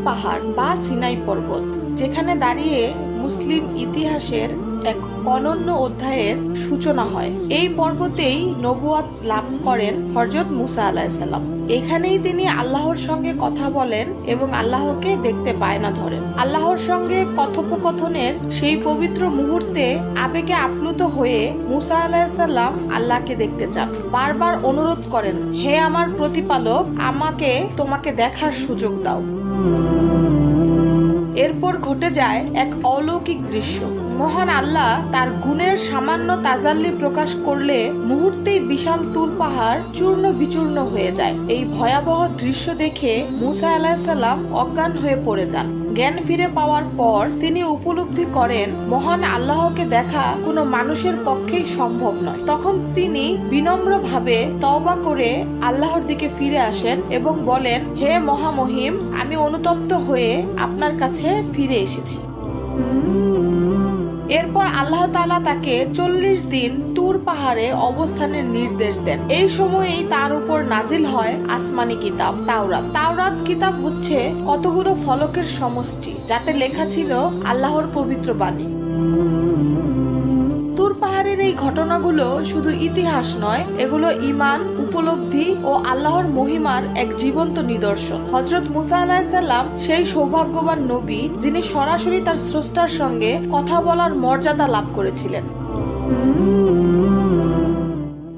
পাহাড় বা সিনাই পর্বত, যেখানে দাঁড়িয়ে মুসলিম ইতিহাসের এক অনন্য অধ্যায়ের সূচনা হয়। এই পর্বতেই নবুয়াত লাভ করেন হযরত মুসা আলাইহিস সালাম। এখানেই তিনি আল্লাহর সঙ্গে কথা বলেন এবং আল্লাহকে দেখতে বায়না ধরেন। আল্লাহর সঙ্গে কথোপকথনের সেই পবিত্র মুহূর্তে আবেগে আপ্লুত হয়ে মুসা আলাইহিস সালাম আল্লাহকে দেখতে চান। বারবার অনুরোধ করেন, হে আমার প্রতিপালক, আমাকে তোমাকে দেখার সুযোগ দাও। এরপর ঘটে যায় এক অলৌকিক দৃশ্য। মহান আল্লাহ তার গুণের সামান্য তাজাল্লি প্রকাশ করলে মুহূর্তেই বিশাল তুর পাহাড় চূর্ণ বিচূর্ণ হয়ে যায়। এই ভয়াবহ দৃশ্য দেখে মুসা আলাইহিস সালাম অজ্ঞান হয়ে পড়ে যান। জ্ঞান ফিরে পাওয়ার পর তিনি উপলব্ধি করেন মহান আল্লাহকে দেখা কোনো মানুষের পক্ষেই সম্ভব নয়। তখন তিনি বিনম্রভাবে তওবা করে আল্লাহর দিকে ফিরে আসেন এবং বলেন, হে মহামহিম, আমি অনুতপ্ত হয়ে আপনার কাছে ফিরে এসেছি। এরপর আল্লাহ তাআলা তাকে 40 দিন তুর পাহাড়ে অবস্থানের নির্দেশ দেন। এই সময়েই তার উপর নাজিল হয় আসমানি কিতাব তাওরাত। তাওরাত কিতাব হচ্ছে কতগুলো ফলকের সমষ্টি, যাতে লেখা ছিল আল্লাহর পবিত্র বাণী। তুর পাহাড়ের এই ঘটনাগুলো শুধু ইতিহাস নয়, এগুলো ঈমান, উপলব্ধি ও আল্লাহর মহিমার এক জীবন্ত নিদর্শন। হযরত মুসা আলাইহিস সালাম সেই সৌভাগ্যবান নবী, যিনি সরাসরি তার স্রষ্টার সঙ্গে কথা বলার মর্যাদা লাভ করেছিলেন।